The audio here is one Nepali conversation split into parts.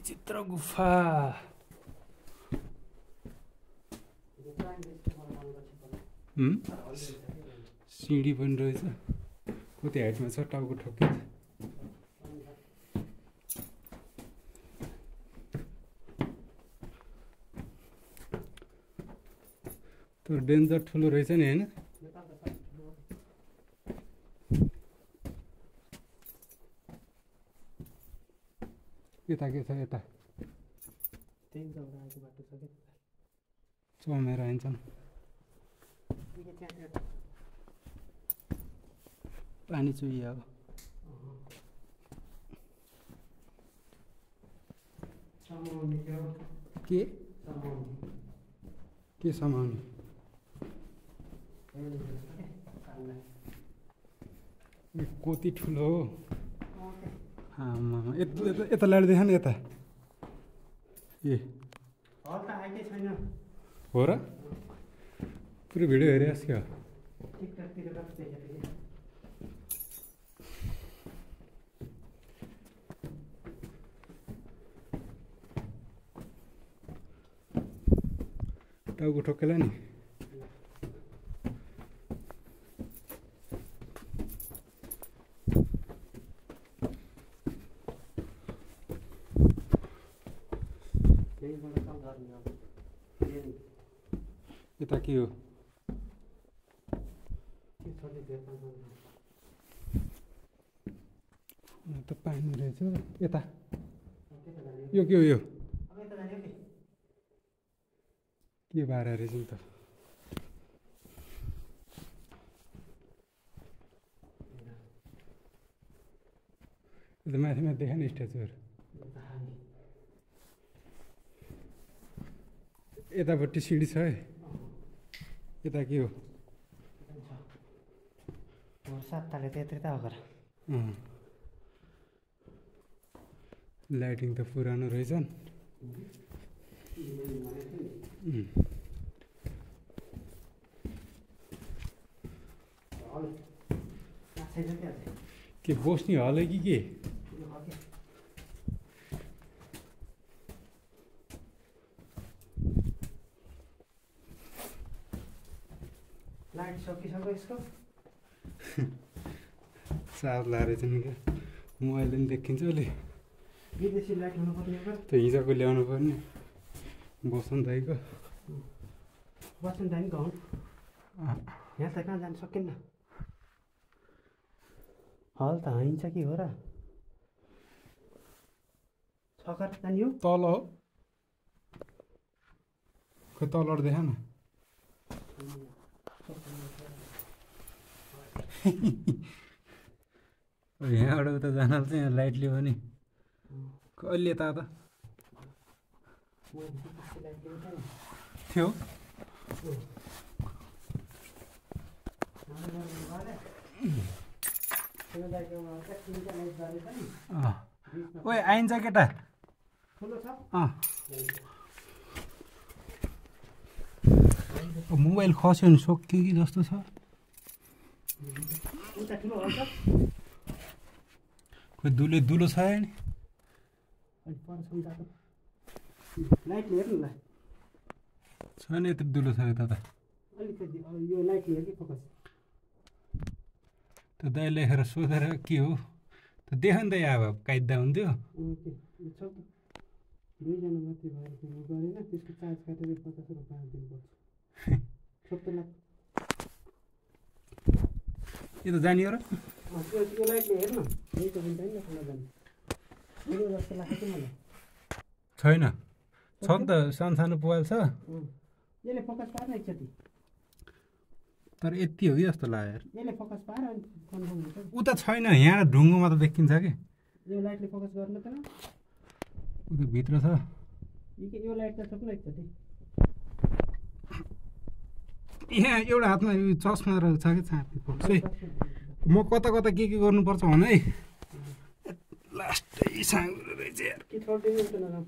विचित्र गुफा सिँढी पनि रहेछ कति हाइटमा छ टाउको ठोकिन्छ तर डेन्जर ठुलो रहेछ नि हैन यता के छ यता चमेर आइन्छन् पानी चुहियो अब के समाउने कति ठुलो हो आमा यता ल्याएर देखा न यता ए हो र पुरै भिडियो हेरिरहेस् क्या टाउको ठोकेला नि यता के हो त पानी रहेछ यता यो के हो यो के बाह्र रहेछ नि त माथि देखा नि स्ट्याचुहरू यतापट्टि सिँढी छ है यता के हो लाइटिङ त पुरानो रहेछन् के बस्ने हल कि के लाइट सकिसक्यो यसको चार्ज लाएर चाहिँ नि क्या म अहिले नि देखिन्छ अहिले विदेशी लाइट हुनुपर्ने हो त्यो हिजोको ल्याउनु पर्ने बसन्त दाइको बसन्त दाइ गाउँ यहाँ त कहाँ जानु सकिन्न हल त हाइन्छ कि हो र छकर जाने हो तल हो खै तलबाट देखा न यहाँबाट उता जान चाहिँ लाइट लियो भने कहिले यता त थियो ओए आइन्छ केटा मोबाइल खस्यो भने सक्यो कि जस्तो छ खोइ दुलो छ नि लाइट हेर्नु ल छैन यत्रो दुलो छ यता त यो लाइट हेर कि फोकस त्यो दाइ लेखेर सोधेर के हो त देख नि त यहाँ अब काइदा हुन्थ्यो दुईजना मात्रै भएर गरेन त्यसको चार्ज काटेर 50 रुपियाँ दिनुपर्छ यो त जाने हो र यो लाइटले हेर्न यही त हुन्छ नि खाना जाने यो जस्तो लाग्छ कि मलाई छैन छ नि त सानो मोबाइल छ यसले फोकस पार्न एकचोटि तर यति हो कि जस्तो लाग्यो यसले फोकस पार अनि कन्फर्म हुन्छ उता छैन यहाँ ढुङ्गोमा त देखिन्छ कि यो लाइटले फोकस गर्न त उता भित्र छ यो लाइट त सक्नु एकचोटि यहाँ एउटा हातमा चस्मा रहेछ कि छापी फोक्सै म कता कता के गर्नुपर्छ भने है लास्टै साङ्गो रहेछ यार के छोड्दिनु त नराम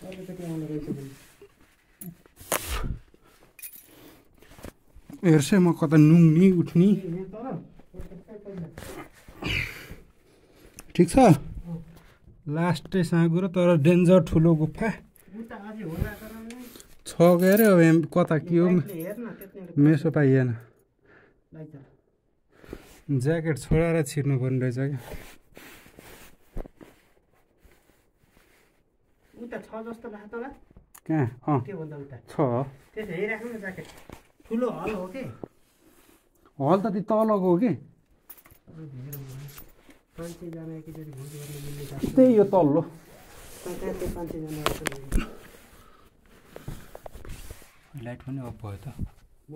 अर्कोचोटि आउनु रहेछ भने हेर्छु म कता नुङ्नी उठ्नी ठिक छ लास्टै साँगुरो तर डेन्जर ठुलो गुफा उता अझै होला तर नि छ के अरे अब कता के हो हेर्न त्यति एउटा मेसो पाइएन लाइट ज्याकेट छोडाएर छिर्नु पर्ने रहेछ क्या उता छ जस्तो लाग्छ तँलाई कहाँ त्यो भन्दा उता छ त्यसो हेरिराख्नु न ज्याकेट ठुलो हल हो के हल त ती तलको हो कि 500 जना एकैचोटि भोज गर्न मिल्ने छ त्यही यो तल्लो कहाँ त्यो 500 जना लाइट पनि अफ भयो त म